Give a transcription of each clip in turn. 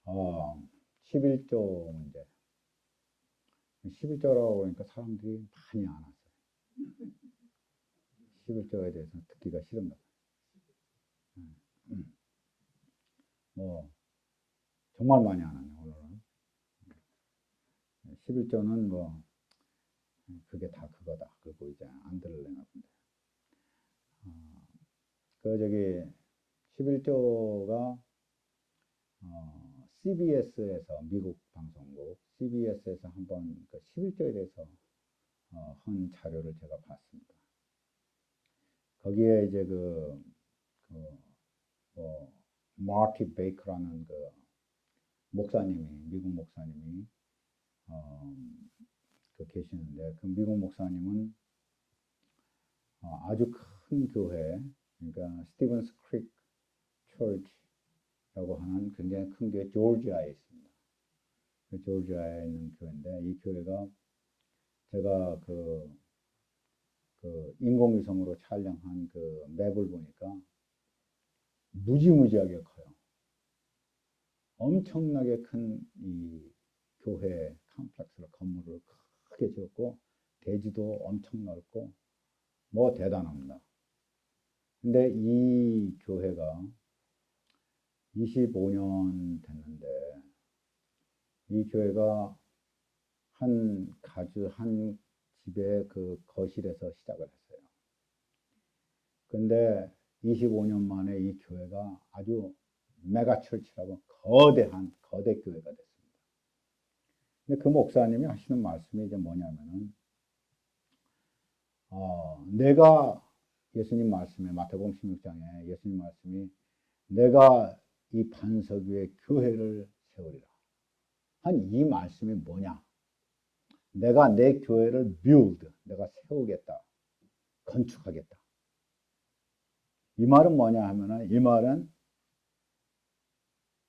어, 11조 문제. 11조라고 하니까 사람들이 많이 안 왔어요. 11조에 대해서 듣기가 싫은가 봐요. 뭐, 정말 많이 안 하네, 오늘은. 11조는 뭐, 그게 다 그거다. 그리고 이제 안 들을래나 본데. 저기, 11조가, CBS에서, 미국 방송국, CBS에서 한번 그 11조에 대해서 한 자료를 제가 봤습니다. 거기에 이제 마티 베이커라는 목사님이, 미국 목사님이, 계시는데, 그 미국 목사님은 아주 큰 교회, 그러니까 스티븐스 크릭 처치라고 하는 굉장히 큰 교회, 조지아에 있습니다. 조지아에 있는 교회인데, 이 교회가 제가 인공위성으로 촬영한 맵을 보니까 무지무지하게 커요. 엄청나게 큰 이 교회 컴플렉스를, 건물을 크게 지었고, 대지도 엄청 넓고, 뭐 대단합니다. 근데 이 교회가 25년 됐는데, 이 교회가 한 집의 거실에서 시작을 했어요. 근데 25년 만에 이 교회가 아주 메가철치라고 거대한 거대 교회가 됐습니다. 근데 그 목사님이 하시는 말씀이 이제 뭐냐면은, 내가 예수님 말씀에, 마태복음 16장에 예수님 말씀이 내가 이 반석 위에 교회를 세우리라 한 이 말씀이 뭐냐? 내가 내 교회를 build, 내가 세우겠다, 건축하겠다. 이 말은 뭐냐 하면은, 이 말은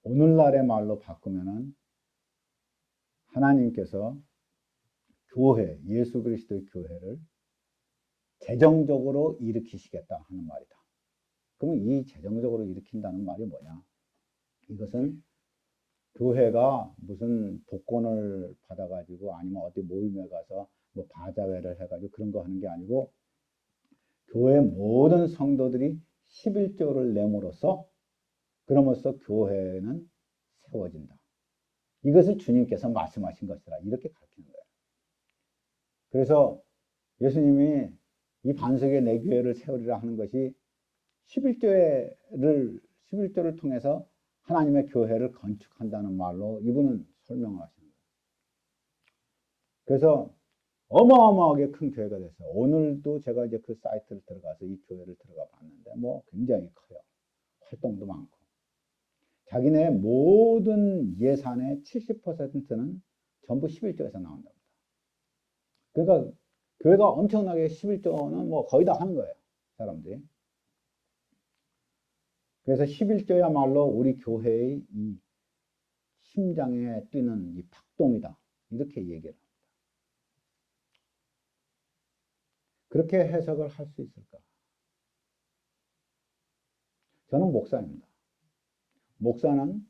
오늘날의 말로 바꾸면은 하나님께서 교회, 예수 그리스도의 교회를 재정적으로 일으키시겠다 하는 말이다. 그러면 이 재정적으로 일으킨다는 말이 뭐냐? 이것은 교회가 무슨 복권을 받아가지고 아니면 어디 모임에 가서 뭐 바자회를 해가지고 그런 거 하는 게 아니고, 교회 모든 성도들이 11조를 내므로써, 그러면서 교회는 세워진다. 이것을 주님께서 말씀하신 것이라, 이렇게 가르치는 거예요. 그래서 예수님이 이 반석에 내 교회를 세우리라 하는 것이 11조를 통해서 하나님의 교회를 건축한다는 말로 이분은 설명을 하시는 거예요. 그래서 어마어마하게 큰 교회가 됐어요. 오늘도 제가 이제 그 사이트를 들어가서 이 교회를 들어가 봤는데, 뭐 굉장히 커요. 활동도 많고. 자기네 모든 예산의 70%는 전부 11조에서 나온답니다. 그러니까 교회가 엄청나게 11조는 뭐 거의 다 하는 거예요, 사람들이. 그래서 11조야말로 우리 교회의 이 심장에 뛰는 이 박동이다, 이렇게 얘기를 합니다. 그렇게 해석을 할 수 있을까? 저는 목사입니다. 목사는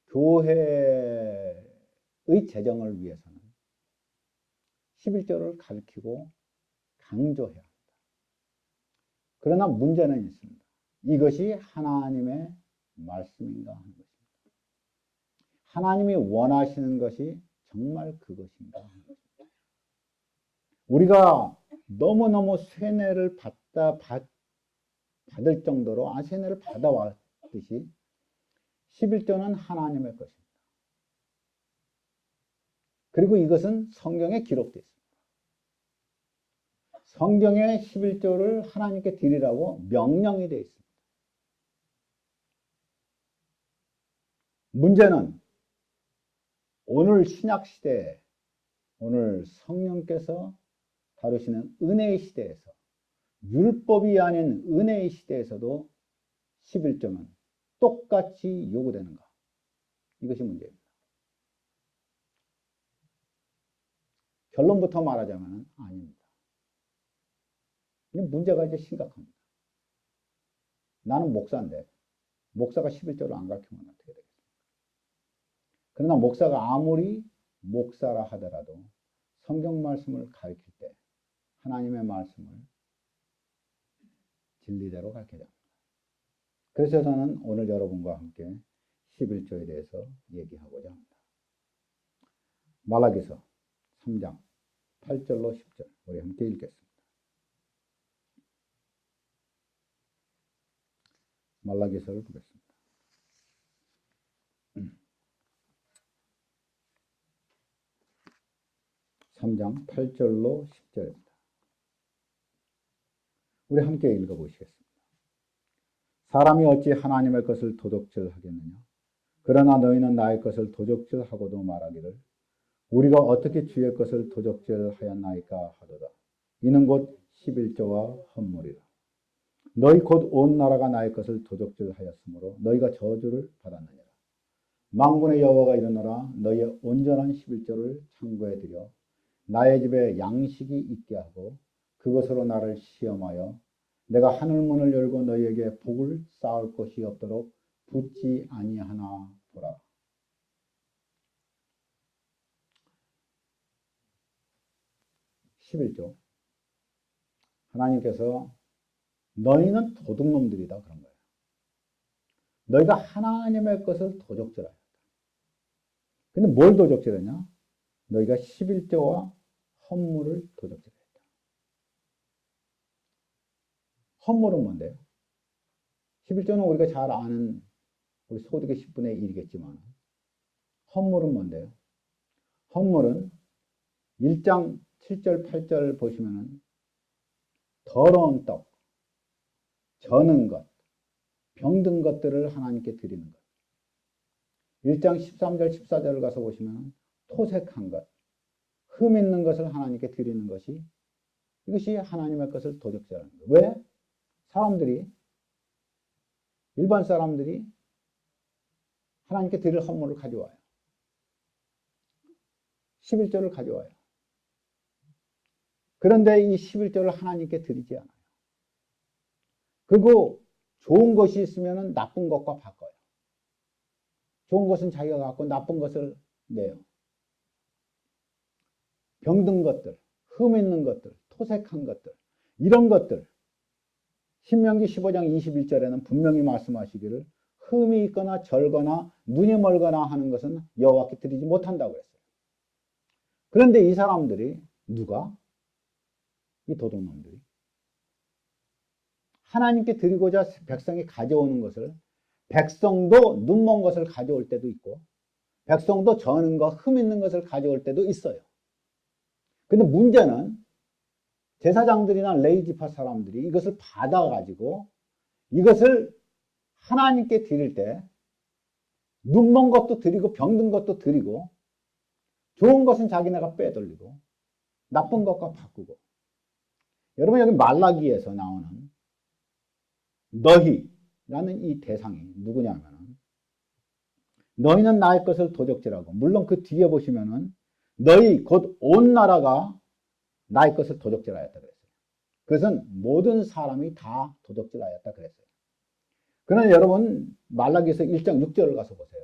교회의 재정을 위해서는 11조를 가르치고 강조해야 합니다. 그러나 문제는 있습니다. 이것이 하나님의 말씀인가 하는 것입니다. 하나님이 원하시는 것이 정말 그것인가 하는 것입니다. 우리가 너무너무 세뇌를 받을 정도로, 세뇌를 받아왔듯이 11조는 하나님의 것입니다. 그리고 이것은 성경에 기록되어 있습니다. 성경에 11조를 하나님께 드리라고 명령이 되어 있습니다. 문제는 오늘 신약시대에, 오늘 성령께서 다루시는 은혜의 시대에서, 율법이 아닌 은혜의 시대에서도 11조는 똑같이 요구되는가? 이것이 문제입니다. 결론부터 말하자면 아닙니다. 문제가 이제 심각합니다. 나는 목사인데 목사가 11조를 안 가르치면 어떻게 되겠습니까? 그러나 목사가 아무리 목사라 하더라도 성경 말씀을 가르칠 때 하나님의 말씀을 진리대로 가르쳐야 합니다. 그래서 저는 오늘 여러분과 함께 11조에 대해서 얘기하고자 합니다. 말라기서 3장 8절로 10절 우리 함께 읽겠습니다. 말라기서를 보겠습니다. 3장 8절로 10절입니다. 우리 함께 읽어보시겠습니다. 사람이 어찌 하나님의 것을 도적질하겠느냐? 그러나 너희는 나의 것을 도적질하고도 말하기를 우리가 어떻게 주의 것을 도적질하였나이까 하도다. 이는 곧 11조와 헌물이라. 너희 곧 온 나라가 나의 것을 도적질하였으므로 너희가 저주를 받았느니라. 만군의 여호와가 이르노라. 너희의 온전한 11조를 창고에 들여 나의 집에 양식이 있게 하고 그것으로 나를 시험하여 내가 하늘문을 열고 너희에게 복을 쌓을 것이 없도록 붙지 아니하나 보라. (11조) 하나님께서 너희는 도둑놈들이다 그런 거예요. 너희가 하나님의 것을 도적질하였다. 근데 뭘 도적질했냐? 너희가 11조와 헌물을 도적질했다. 헌물은 뭔데요? 11조는 우리가 잘 아는 우리 소득의 10분의 1이겠지만 헌물은 뭔데요? 헌물은 1장 7절 8절 보시면은 더러운 떡, 저는 것, 병든 것들을 하나님께 드리는 것. 1장 13절 14절을 가서 보시면 토색한 것, 흠 있는 것을 하나님께 드리는 것이 이것이 하나님의 것을 도적질하는 거예요. 왜? 사람들이 일반 사람들이 하나님께 드릴 헌물을 가져와요. 11조를 가져와요. 그런데 이 11조를 하나님께 드리지 않아요. 그리고 좋은 것이 있으면 나쁜 것과 바꿔요. 좋은 것은 자기가 갖고 나쁜 것을 내요. 병든 것들, 흠 있는 것들, 토색한 것들, 이런 것들 신명기 15장 21절에는 분명히 말씀하시기를 흠이 있거나 절거나 눈이 멀거나 하는 것은 여호와께 드리지 못한다고 그랬어요. 그런데 이 사람들이 누가? 이 도둑놈들이 하나님께 드리고자 백성이 가져오는 것을 백성도 눈먼 것을 가져올 때도 있고 백성도 저는 것, 흠 있는 것을 가져올 때도 있어요. 근데 문제는 제사장들이나 레위지파 사람들이 이것을 받아가지고 이것을 하나님께 드릴 때 눈먼 것도 드리고 병든 것도 드리고 좋은 것은 자기네가 빼돌리고 나쁜 것과 바꾸고. 여러분 여기 말라기에서 나오는 너희라는 이 대상이 누구냐면은 너희는 나의 것을 도적질하고, 물론 그 뒤에 보시면은 너희 곧 온 나라가 나의 것을 도적질하였다 그랬어요. 그것은 모든 사람이 다 도적질하였다 그랬어요. 그러나 여러분 말라기서 1장 6절을 가서 보세요.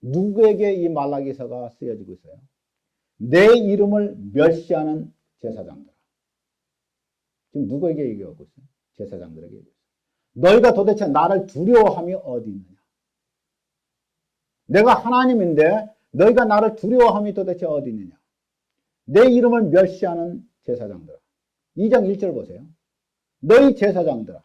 누구에게 이 말라기서가 쓰여지고 있어요? 내 이름을 멸시하는 제사장들. 지금 누구에게 얘기하고 있어요? 제사장들에게 얘기하고 있어요. 너희가 도대체 나를 두려워함이 어디 있느냐? 내가 하나님인데 너희가 나를 두려워함이 도대체 어디 있느냐? 내 이름을 멸시하는 제사장들아. 2장 1절 보세요. 너희 제사장들아.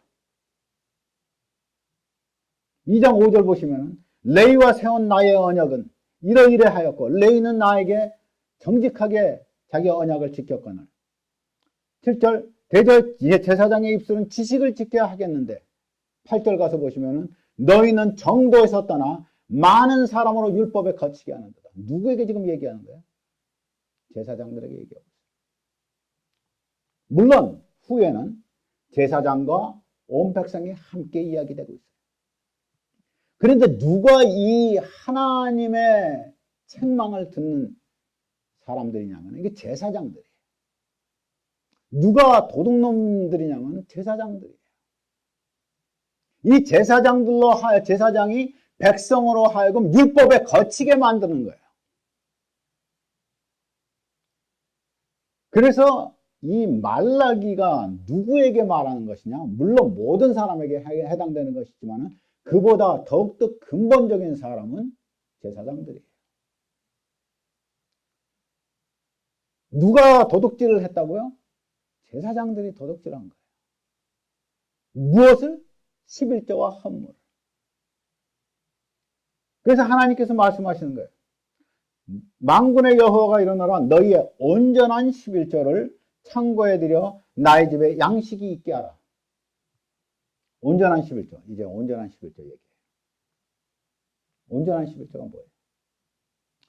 2장 5절 보시면 레위와 세운 나의 언약은 이러이러 하였고 레위는 나에게 정직하게 자기 언약을 지켰거늘. 7절 대저 제사장의 입술은 지식을 지켜야 하겠는데 8절 가서 보시면 너희는 정도에서 떠나 많은 사람으로 율법에 거치게 하는다. 누구에게 지금 얘기하는 거예요? 제사장들에게 얘기하고 있어요. 물론 후에는 제사장과 온 백성이 함께 이야기되고 있어요. 그런데 누가 이 하나님의 책망을 듣는 사람들이냐면 이게 제사장들이에요. 누가 도둑놈들이냐면 제사장들이에요. 이 제사장들로 제사장이 백성으로 하여금 율법에 거치게 만드는 거예요. 그래서 이 말라기가 누구에게 말하는 것이냐? 물론 모든 사람에게 해당되는 것이지만 그보다 더욱더 근본적인 사람은 제사장들이에요. 누가 도둑질을 했다고요? 제사장들이 도둑질한 거예요. 무엇을? 11조와 헌물을. 그래서 하나님께서 말씀하시는 거예요. 만군의 여호와가 이르노라 너희의 온전한 11조를 창고에 들여 나의 집에 양식이 있게 하라. 온전한 11조. 이제 온전한 11조 얘기해요. 온전한 11조가 뭐예요?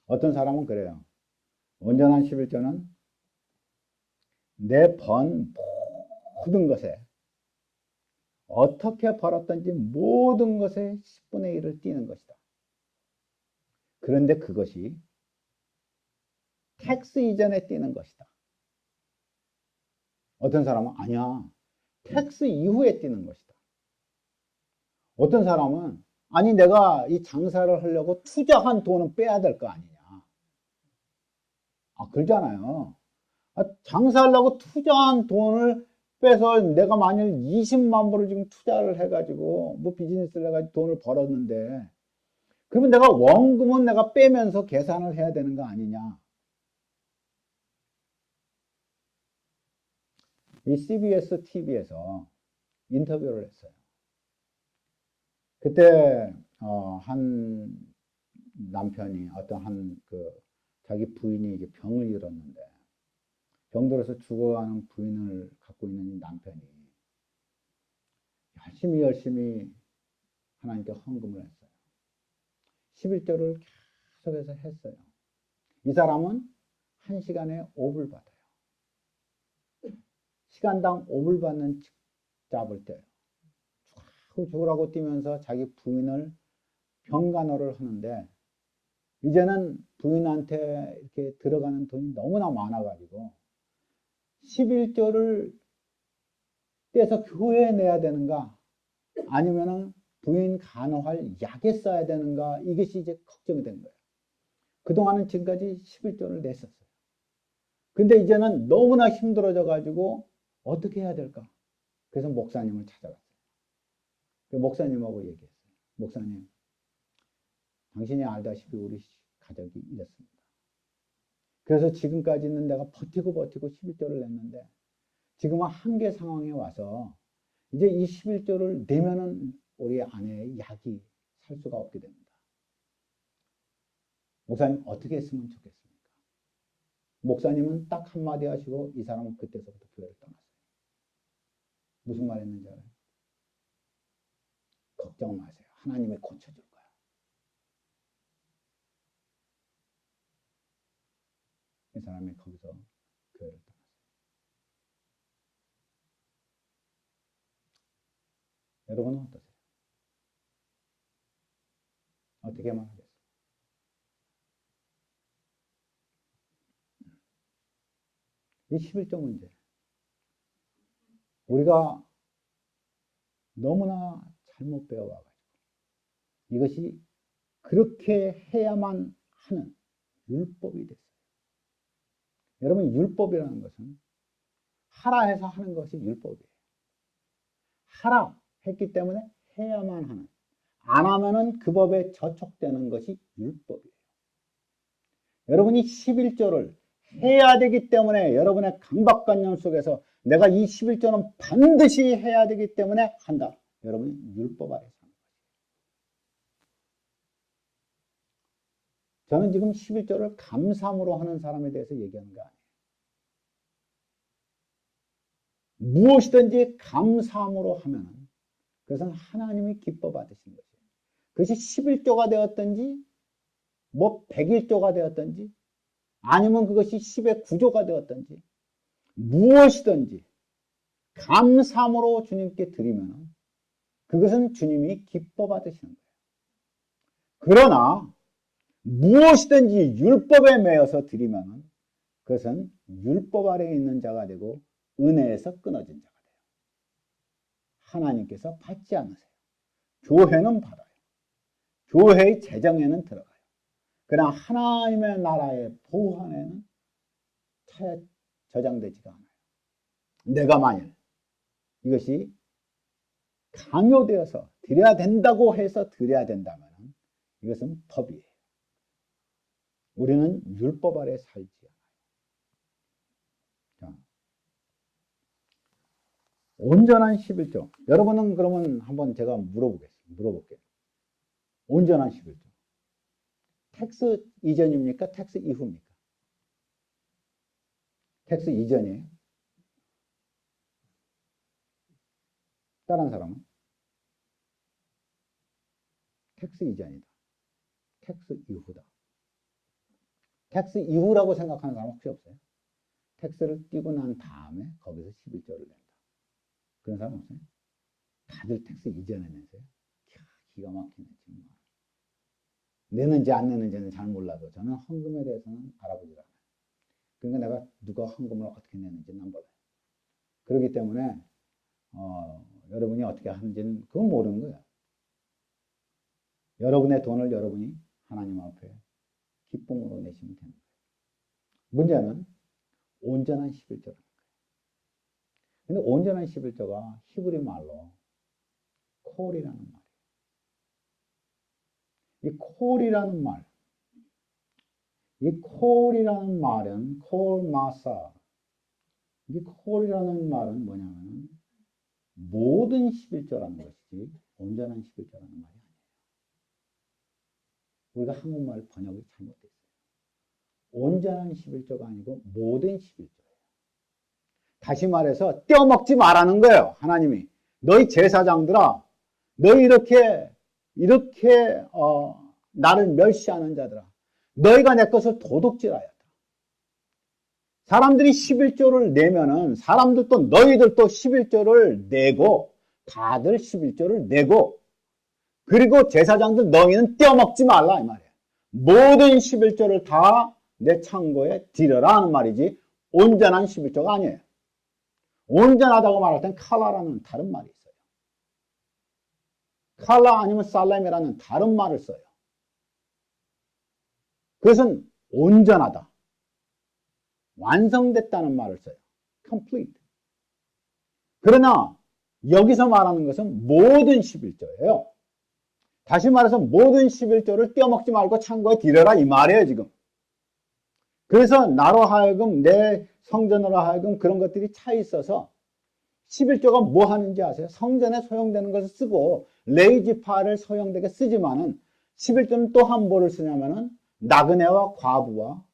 어떤 사람은 그래요. 온전한 11조는 내 번 모든 것에 어떻게 벌었든지 모든 것에 10분의 1을 띄는 것이다. 그런데 그것이 텍스 이전에 띄는 것이다. 어떤 사람은 아니야. 텍스 이후에 띄는 것이다. 어떤 사람은 아니 내가 이 장사를 하려고 투자한 돈은 빼야 될 거 아니냐. 그러잖아요. 장사하려고 투자한 돈을 빼서 내가 만일 20만 불을 지금 투자를 해가지고 뭐 비즈니스를 해가지고 돈을 벌었는데 그러면 내가 원금은 내가 빼면서 계산을 해야 되는 거 아니냐. 이 CBS TV에서 인터뷰를 했어요. 그때 한 남편이 어떤 자기 부인이 이제 병을 잃었는데 병들어서 죽어가는 부인을 갖고 있는 남편이 열심히 하나님께 헌금을 했어요. 11조를 계속해서 했어요. 이 사람은 1시간에 5불 받아요. 시간당 5불 받는 잡을 때 죽으라고 뛰면서 자기 부인을 병간호를 하는데 이제는 부인한테 이렇게 들어가는 돈이 너무나 많아가지고 11조를 떼서 교회에 내야 되는가 아니면은 부인 간호할 약에 써야 되는가 이것이 이제 걱정이 된 거예요. 그동안은 지금까지 11조를 냈었어요. 근데 이제는 너무나 힘들어져 가지고 어떻게 해야 될까? 그래서 목사님을 찾아갔어요. 목사님하고 얘기했어요. 목사님, 당신이 알다시피 우리 가족이 이랬습니다. 그래서 지금까지는 내가 버티고 11조를 냈는데 지금은 한계 상황에 와서 이제 이 11조를 내면은 우리 아내의 약이 살 수가 없게 됩니다. 목사님 어떻게 했으면 좋겠습니까? 목사님은 딱 한마디 하시고 이 사람은 그때서부터 교회를 떠났어요. 무슨 말 했는지 알아요? 걱정 마세요. 하나님이 고쳐줄 거야. 이 사람이 거기서 교회를 떠났어요. 여러분은 어떠세요? 어떻게 말하겠어요? 이 11조 문제. 우리가 너무나 잘못 배워와가지고 이것이 그렇게 해야만 하는 율법이 됐어요. 여러분 율법이라는 것은 하라 해서 하는 것이 율법이에요. 하라 했기 때문에 해야만 하는, 안 하면은 그 법에 저촉되는 것이 율법이에요. 여러분이 11조를 해야 되기 때문에 여러분의 강박관념 속에서 내가 이 11조는 반드시 해야 되기 때문에 한다. 여러분이 율법 아래서 하는 거예요. 저는 지금 11조를 감사함으로 하는 사람에 대해서 얘기하는 거 아니에요. 무엇이든지 감사함으로 하면 그것은 하나님이 기뻐 받으시는 것이에요. 그것이 11조가 되었든지 뭐 101조가 되었든지 아니면 그것이 10의 9조가 되었든지 무엇이든지 감사함으로 주님께 드리면 그것은 주님이 기뻐 받으시는 거예요. 그러나 무엇이든지 율법에 매여서 드리면 그것은 율법 아래에 있는 자가 되고 은혜에서 끊어진 자가 돼요. 하나님께서 받지 않으세요. 교회는 받아요. 교회의 재정에는 들어가요. 그러나 하나님의 나라의 보안에는 차에 저장되지가 않아요. 내가 만일 이것이 강요되어서 드려야 된다고 해서 드려야 된다면 이것은 법이에요. 우리는 율법 아래 살지 않아요. 자, 온전한 11조. 여러분은 그러면 한번 제가 물어볼게요. 온전한 11조. 텍스 이전입니까? 텍스 이후입니까? 텍스 이전이에요. 다른 사람은? 텍스 이전이다. 텍스 이후다. 텍스 이후라고 생각하는 사람 혹시 없어요? 텍스를 띄고 난 다음에 거기서 11조를 낸다. 그런 사람 없어요? 다들 텍스 이전에 내세요? 기가 막히네, 정말. 내는지 안 내는지는 잘 몰라도 저는 헌금에 대해서는 알아보지 않아요. 그러니까 내가 누가 헌금을 어떻게 내는지는 안 몰라요. 그렇기 때문에 여러분이 어떻게 하는지는 그건 모르는 거예요. 여러분의 돈을 여러분이 하나님 앞에 기쁨으로 내시면 되는 거예요. 문제는 온전한 11조라는 거예요. 근데 온전한 11조가 히브리 말로 콜이라는 말이에요. 이 콜이라는 말은 콜마사. 이 콜이라는 말은 뭐냐면 모든 11조라는 것이지 온전한 11조라는 말이 아니에요. 우리가 한국말 번역이 잘못됐어요. 온전한 11조가 아니고 모든 11조예요. 다시 말해서 떼어먹지 말라는 거예요. 하나님이. 너희 제사장들아, 너희 이렇게 나를 멸시하는 자들아, 너희가 내 것을 도둑질하였다. 사람들이 11조를 내면은 사람들도 너희들도 11조를 내고 다들 11조를 내고 그리고 제사장들 너희는 떼어먹지 말라 이 말이에요. 모든 11조를 다 내 창고에 들여라 하는 말이지 온전한 11조가 아니에요. 온전하다고 말할 땐 칼라라는 다른 말이 있어요. 칼라 아니면 살렘이라는 다른 말을 써요. 그것은 온전하다. 완성됐다는 말을 써요. complete. 그러나 여기서 말하는 것은 모든 11조예요. 다시 말해서 모든 11조를 떼어먹지 말고 창고에 들여라 이 말이에요 지금. 그래서 나로 하여금 내 성전으로 하여금 그런 것들이 차 있어서 11조가 뭐 하는지 아세요? 성전에 소용되는 것을 쓰고 레이지파를 소용되게 쓰지만은 11조는 또한 뭐를 쓰냐면은 나그네와 과부와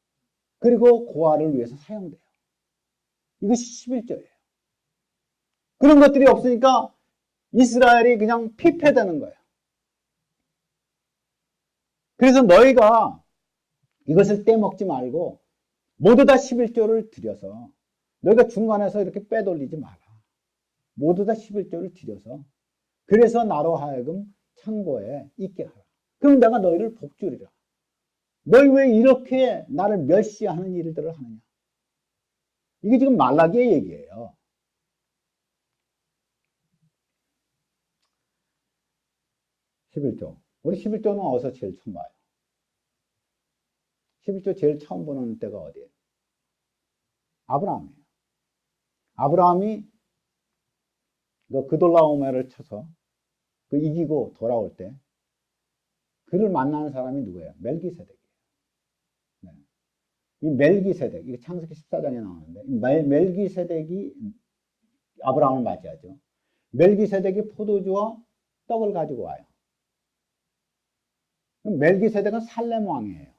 그리고 고아를 위해서 사용돼요. 이것이 11조예요. 그런 것들이 없으니까 이스라엘이 그냥 피폐되는 거예요. 그래서 너희가 이것을 떼먹지 말고 모두 다 11조를 들여서 너희가 중간에서 이렇게 빼돌리지 마라. 모두 다 11조를 들여서 그래서 나로 하여금 창고에 있게 하라. 그럼 내가 너희를 복주리라. 너희 왜 이렇게 나를 멸시하는 일들을 하느냐. 이게 지금 말라기의 얘기예요. 우리 11조는 어디서 제일 처음 봐요? 11조 제일 처음 보는 때가 어디예요? 아브라함이에요. 아브라함이 그돌라오메를 쳐서 이기고 돌아올 때 그를 만나는 사람이 누구예요? 멜기세덱이에요. 네. 이 멜기세덱, 이게 창세기 14장에 나오는데 멜기세덱이 아브라함을 맞이하죠. 멜기세덱이 포도주와 떡을 가지고 와요. 멜기세덱은 살렘 왕이에요.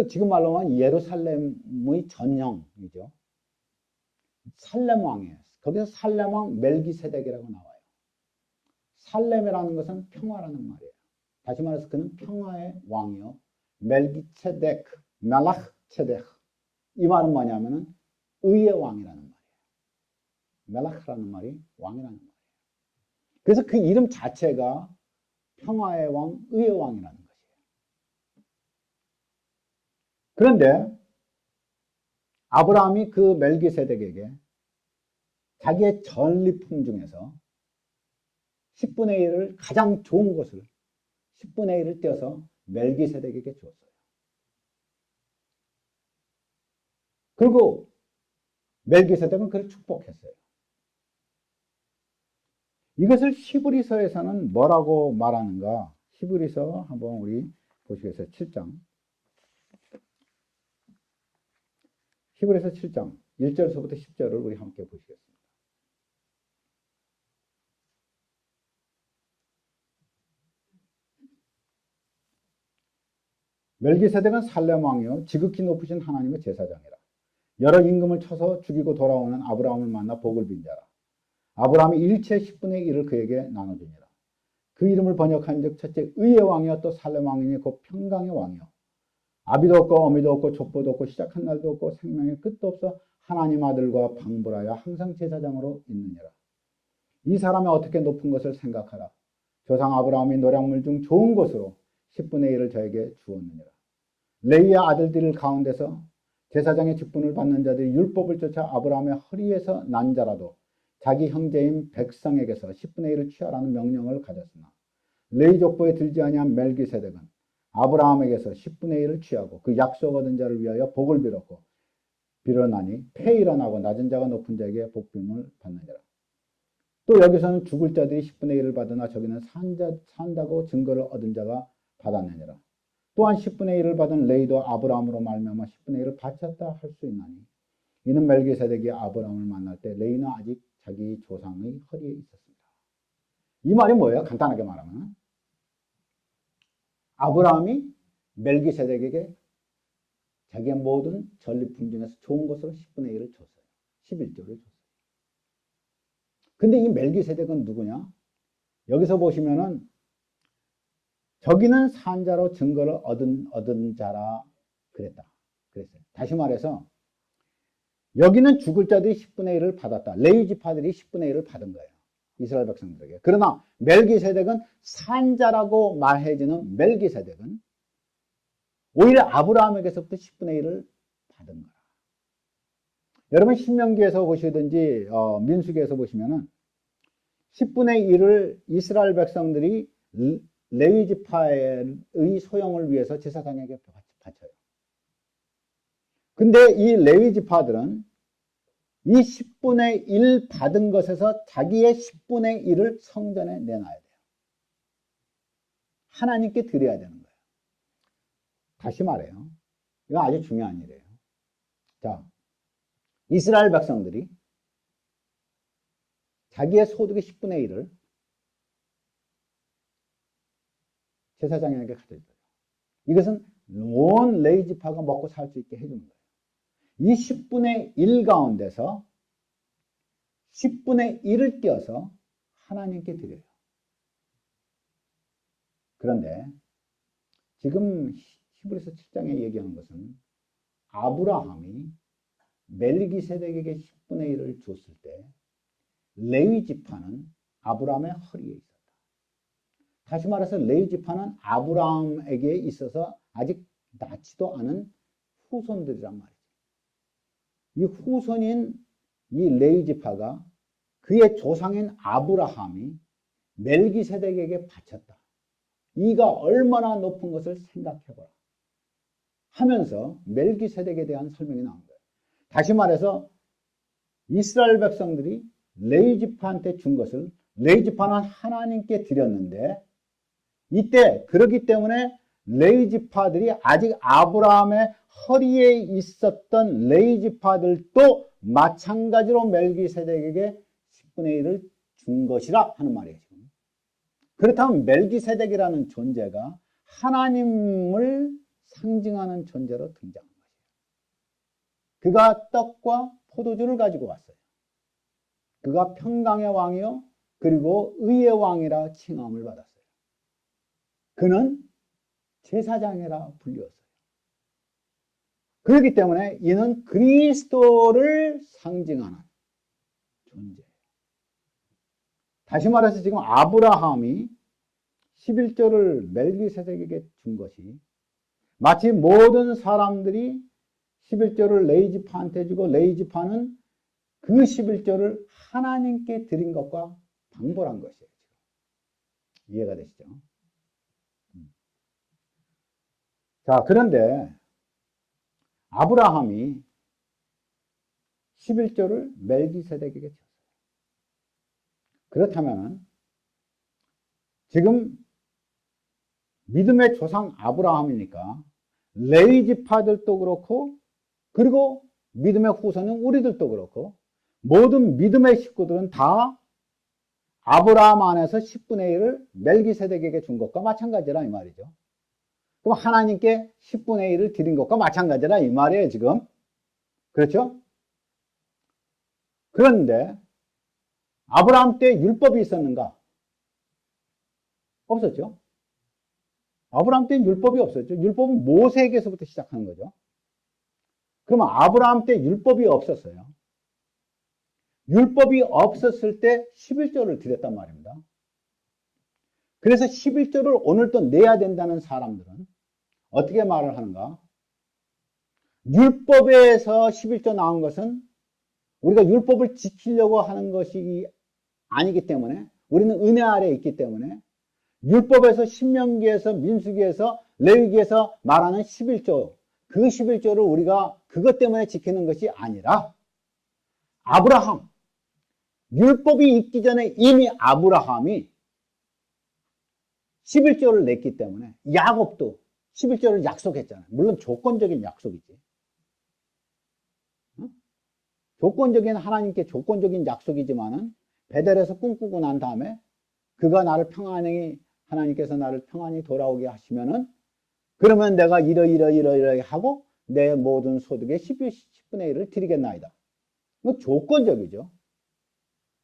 지금 말로 하면 예루살렘의 전형이죠. 살렘 왕이에요. 거기서 살렘 왕 멜기세덱이라고 나와요. 살렘이라는 것은 평화라는 말이에요. 다시 말해서 그는 평화의 왕이요. 멜기세덱, 멜라흐체덱. 이 말은 뭐냐면은 의의 왕이라는 말이에요. 멜라흐라는 말이 왕이라는 말이에요. 그래서 그 이름 자체가 평화의 왕, 의의 왕이라는 것이에요. 그런데 아브라함이 그 멜기세덱에게 자기의 전리품 중에서 10분의 1을 가장 좋은 것을 10분의 1을 떼어서 멜기세덱에게 주었어요. 그리고 멜기세덱은 그를 축복했어요. 이것을 히브리서에서는 뭐라고 말하는가? 히브리서 한번 우리 보시겠어요? 7장. 히브리서 7장 1절서부터 10절을 우리 함께 보시겠습니다. 멜기세덱은 살렘 왕이요 지극히 높으신 하나님의 제사장이라. 여러 임금을 쳐서 죽이고 돌아오는 아브라함을 만나 복을 빈 자라. 아브라함이 일체 10분의 1을 그에게 나눠주니라. 그 이름을 번역한즉 첫째 의의 왕이요 또 살렘 왕이니 곧 평강의 왕이요 아비도 없고 어미도 없고 족보도 없고 시작한 날도 없고 생명의 끝도 없어 하나님 아들과 방불하여 항상 제사장으로 있느니라. 이 사람이 어떻게 높은 것을 생각하라. 조상 아브라함이 노량물 중 좋은 것으로 10분의 1을 저에게 주었느니라. 레위의 아들들 가운데서 제사장의 직분을 받는 자들이 율법을 쫓아 아브라함의 허리에서 난 자라도 자기 형제인 백성에게서 10분의 1을 취하라는 명령을 가졌으나 레위 족보에 들지 아니한 멜기세덱은 아브라함에게서 10분의 1을 취하고 그 약속 얻은 자를 위하여 복을 빌었나니 폐일어나고 낮은 자가 높은 자에게 복빔을 받느니라. 또 여기서는 죽을 자들이 10분의 1을 받으나 저기는 산다고 증거를 얻은 자가 받았느니라. 또한 10분의 1을 받은 레위도 아브라함으로 말미암아 10분의 1을 바쳤다 할 수 있나니 이는 멜기세덱이 아브라함을 만날 때 레위는 아직 자기 조상의 허리에 있었습니다. 이 말이 뭐예요? 간단하게 말하면 아브라함이 멜기세덱에게 자기의 모든 전리품 중에서 좋은 것으로 10분의 1을 줬어요. 11조를 줬어요. 근데 이 멜기세덱은 누구냐? 여기서 보시면은 저기는 산자로 증거를 얻은 자라 그랬어요. 다시 말해서 여기는 죽을 자들이 10분의 1을 받았다. 레위 지파들이 10분의 1을 받은 거예요. 이스라엘 백성들에게. 그러나 멜기세덱은 산자라고 말해주는 멜기세덱은 오히려 아브라함에게서부터 10분의 1을 받은 거라. 여러분 신명기에서 보시든지 민수기에서 보시면은 10분의 1을 이스라엘 백성들이 레위 지파의 소영을 위해서 제사장에게 바쳐요. 근데 이 레위 지파들은 이 10분의 1 받은 것에서 자기의 10분의 1을 성전에 내놔야 돼요. 하나님께 드려야 되는 거예요. 다시 말해요. 이거 아주 중요한 일이에요. 자, 이스라엘 백성들이 자기의 소득의 10분의 1을 제사장에게 가져줘요. 이것은 온 레위 지파가 먹고 살 수 있게 해주는 거예요. 이 10분의 1 가운데서 10분의 1을 떼어서 하나님께 드려요. 그런데 지금 히브리서 7장에 얘기하는 것은 아브라함이 멜기세덱에게 10분의 1을 줬을 때 레위 지파는 아브라함의 허리에 있었다. 다시 말해서 레위 지파는 아브라함에게 있어서 아직 낳지도 않은 후손들이란 말이죠. 이 후손인 이 레위 지파가 그의 조상인 아브라함이 멜기세덱에게 바쳤다. 이가 얼마나 높은 것을 생각해보라 하면서 멜기세덱에 대한 설명이 나온 거예요. 다시 말해서 이스라엘 백성들이 레위 지파한테 준 것을 레위 지파는 하나님께 드렸는데 이때 그렇기 때문에 레위 지파들이 아직 아브라함의 허리에 있었던 레위 지파들도 마찬가지로 멜기세덱에게 10분의 1을 준 것이라 하는 말이에요. 지금. 그렇다면 멜기세덱이라는 존재가 하나님을 상징하는 존재로 등장한 것이에요. 그가 떡과 포도주를 가지고 왔어요. 그가 평강의 왕이요 그리고 의의 왕이라 칭함을 받았어요. 그는 제사장이라 불렸어요. 그렇기 때문에 이는 그리스도를 상징하는 존재예요. 다시 말해서 지금 아브라함이 11조를 멜기세덱에게 준 것이 마치 모든 사람들이 11조를 레위 지파한테 주고 레위 지파는 그 11조를 하나님께 드린 것과 방불한 것이에요. 이해가 되시죠? 자, 그런데 아브라함이 11조를 멜기세덱에게 줬어요. 그렇다면 지금 믿음의 조상 아브라함이니까 레위 지파들도 그렇고, 그리고 믿음의 후손은 우리들도 그렇고, 모든 믿음의 식구들은 다 아브라함 안에서 10분의 1을 멜기세덱에게 준 것과 마찬가지라 이 말이죠. 그럼 하나님께 10분의 1을 드린 것과 마찬가지라 이 말이에요, 지금. 그렇죠? 그런데 아브라함 때 율법이 있었는가? 없었죠. 아브라함 때는 율법이 없었죠. 율법은 모세에게서부터 시작하는 거죠. 그러면 아브라함 때 율법이 없었어요. 율법이 없었을 때 11조를 드렸단 말입니다. 그래서 11조를 오늘 또 내야 된다는 사람들은 어떻게 말을 하는가? 율법에서 11조 나온 것은 우리가 율법을 지키려고 하는 것이 아니기 때문에, 우리는 은혜 아래에 있기 때문에 율법에서, 신명기에서, 민수기에서, 레위기에서 말하는 11조, 그 11조를 우리가 그것 때문에 지키는 것이 아니라 아브라함, 율법이 있기 전에 이미 아브라함이 11조를 냈기 때문에 야곱도 11조를 약속했잖아요. 물론 조건적인 약속이지. 조건적인, 하나님께 조건적인 약속이지만은 베델에서 꿈꾸고 난 다음에 그가 나를 평안히, 하나님께서 나를 평안히 돌아오게 하시면은, 그러면 내가 이러이러이러이러 하고 내 모든 소득의 10분의 1을 드리겠나이다. 이거 조건적이죠.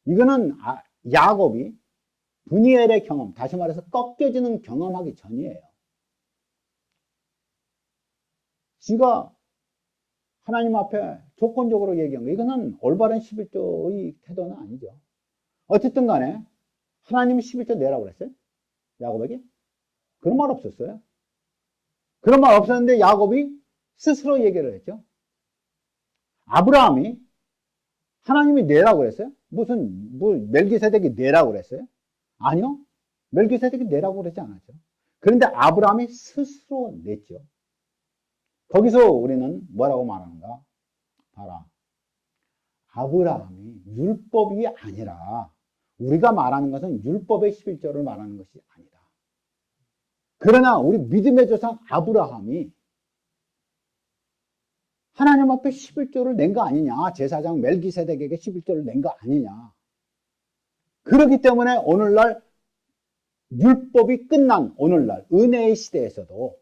이거는 야곱이 브니엘의 경험, 다시 말해서 꺾여지는 경험하기 전이에요. 지가 하나님 앞에 조건적으로 얘기한 거, 이거는 올바른 11조의 태도는 아니죠. 어쨌든 간에 하나님이 11조 내라고 그랬어요? 야곱에게? 그런 말 없었어요. 그런 말 없었는데 야곱이 스스로 얘기를 했죠. 아브라함이 하나님이 내라고 그랬어요? 멜기세덱이 내라고 그랬어요? 아니요. 멜기세덱이 내라고 그러지 않았죠. 그런데 아브라함이 스스로 냈죠. 거기서 우리는 뭐라고 말하는가? 봐라. 아브라함이 율법이 아니라, 우리가 말하는 것은 율법의 11조를 말하는 것이 아니다. 그러나 우리 믿음의 조상 아브라함이 하나님 앞에 11조를 낸 거 아니냐? 제사장 멜기세덱에게 11조를 낸 거 아니냐? 그렇기 때문에 오늘날 율법이 끝난 오늘날 은혜의 시대에서도,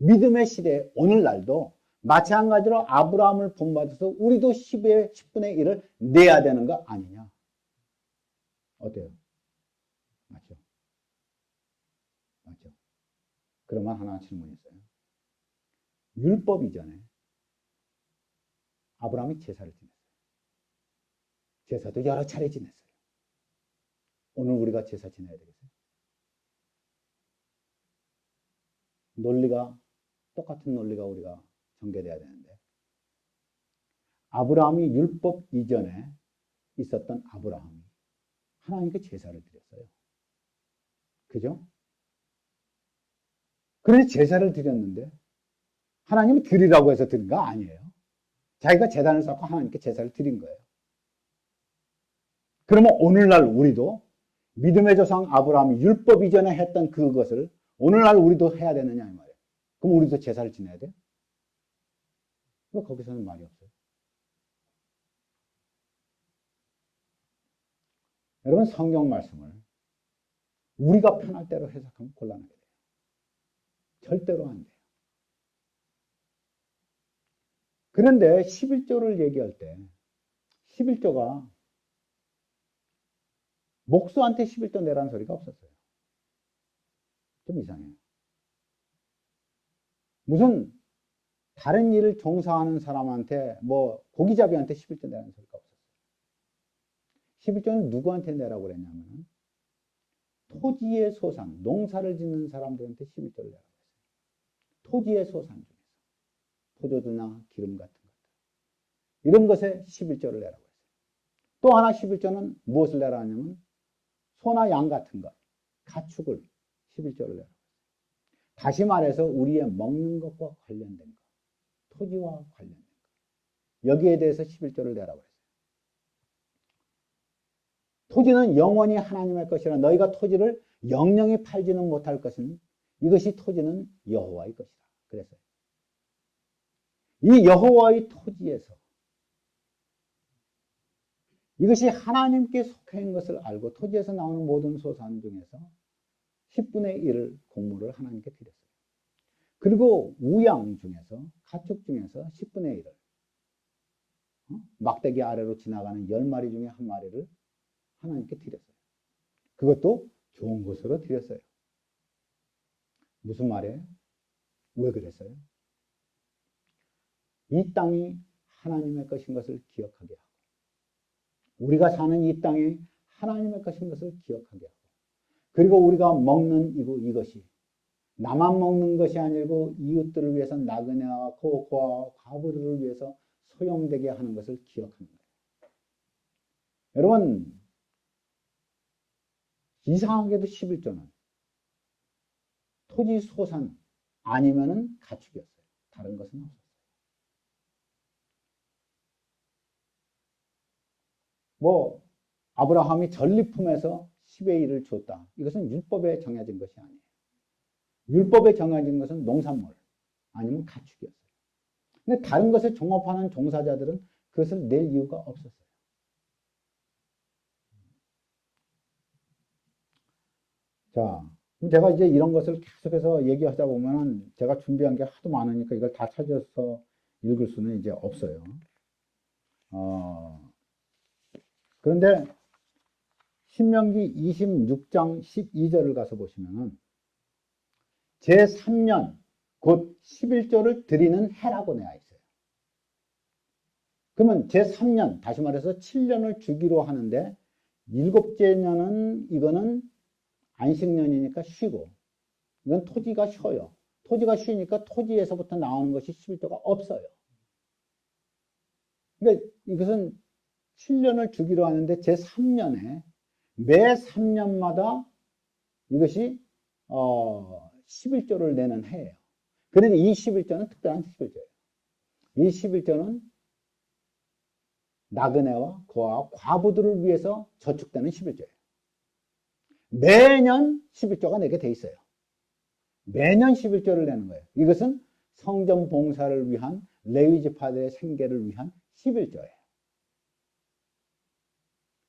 믿음의 시대 오늘날도 마찬가지로 아브라함을 본받아서 우리도 10분의 1을 내야 되는 거 아니냐? 어때요? 맞죠? 맞죠? 그러면 하나 질문이 있어요. 율법 이전에 아브라함이 제사를 지냈어요. 제사도 여러 차례 지냈어요. 오늘 우리가 제사 지내야 되겠어요? 논리가, 똑같은 논리가 우리가 전개돼야 되는데, 아브라함이 율법 이전에 있었던 아브라함이 하나님께 제사를 드렸어요. 그죠? 그래서 제사를 드렸는데 하나님이 드리라고 해서 드린 거 아니에요. 자기가 제단을 쌓고 하나님께 제사를 드린 거예요. 그러면 오늘날 우리도 믿음의 조상 아브라함이 율법 이전에 했던 그것을 오늘날 우리도 해야 되느냐 이 말이에요. 그럼 우리도 제사를 지내야 돼요? 거기서는 말이 없어요. 여러분, 성경 말씀을 우리가 편할 대로 해석하면 곤란하게 돼요. 절대로 안 돼요. 그런데 11조를 얘기할 때 11조가 목수한테 11조 내라는 소리가 없었어요. 좀 이상해요. 무슨 다른 일을 종사하는 사람한테, 고기잡이한테 11조 내라는 소리가 없었어요. 11조는 누구한테 내라고 그랬냐면 토지의 소산, 농사를 짓는 사람들한테 11조를 내라고 했어요. 토지의 소산 중에서 포도주나 기름 같은 것들, 이런 것에 11조를 내라고 했어요. 또 하나 11조는 무엇을 내라 하냐면 소나 양 같은 것, 가축을 11조를 내라고 했어요. 다시 말해서 우리의 먹는 것과 관련된 것, 토지와 관련된 것. 여기에 대해서 11조를 내라고 했어요. 토지는 영원히 하나님의 것이라 너희가 토지를 영영히 팔지는 못할 것은 이것이 토지는 여호와의 것이다. 그랬어요. 이 여호와의 토지에서 이것이 하나님께 속해 있는 것을 알고 토지에서 나오는 모든 소산 중에서 10분의 1을 공물을 하나님께 드렸어요. 그리고 우양 중에서 가축 중에서 10분의 1을 막대기 아래로 지나가는 10마리 중에 한 마리를 하나님께 드렸어요. 그것도 좋은 것으로 드렸어요. 무슨 말이에요? 왜 그랬어요? 이 땅이 하나님의 것인 것을 기억하게 하고 우리가 사는 이 땅이 하나님의 것인 것을 기억하게 하고 그리고 우리가 먹는 이것이 나만 먹는 것이 아니고 이웃들을 위해서 나그네와 고아와 과부들을 위해서 소용되게 하는 것을 기억하는 거예요. 여러분 이상하게도 11조는 토지 소산 아니면은 가축이었어요. 다른 것은 없었어요. 뭐 아브라함이 전리품에서 10의 1을 줬다. 이것은 율법에 정해진 것이 아니에요. 율법에 정해진 것은 농산물 아니면 가축이었어요. 근데 다른 것을 종업하는 종사자들은 그것을 낼 이유가 없었어요. 자, 제가 이제 이런 것을 계속해서 얘기하다 보면 제가 준비한 게 하도 많으니까 이걸 다 찾아서 읽을 수는 이제 없어요. 그런데 신명기 26장 12절을 가서 보시면은 제3년 곧 11조를 드리는 해라고 되어 있어요. 그러면 제3년 다시 말해서 7년을 주기로 하는데 7째 년은 이거는 안식년이니까 쉬고 이건 토지가 쉬어요. 토지가 쉬니까 토지에서부터 나오는 것이 11조가 없어요. 그러니까 이것은 7년을 주기로 하는데 제3년에 매 3년마다 이것이 11조를 내는 해예요. 그런데 이 11조는 특별한 11조예요. 이 11조는 나그네와 고아와 과부들을 위해서 저축되는 11조예요. 매년 11조가 내게 돼 있어요. 매년 11조를 내는 거예요. 이것은 성전 봉사를 위한 레위 지파들의 생계를 위한 11조예요.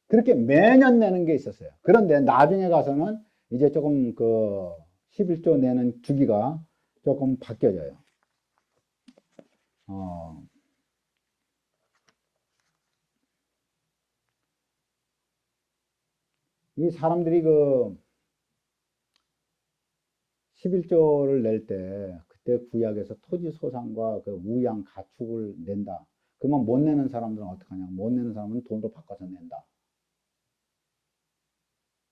그렇게 매년 내는 게 있었어요. 그런데 나중에 가서는 이제 조금 그 11조 내는 주기가 조금 바뀌어져요. 이 사람들이 그 11조를 낼 때 그때 구약에서 토지 소산과 그 우양 가축을 낸다. 그러면 못 내는 사람들은 어떻게 하냐? 못 내는 사람은 돈으로 바꿔서 낸다.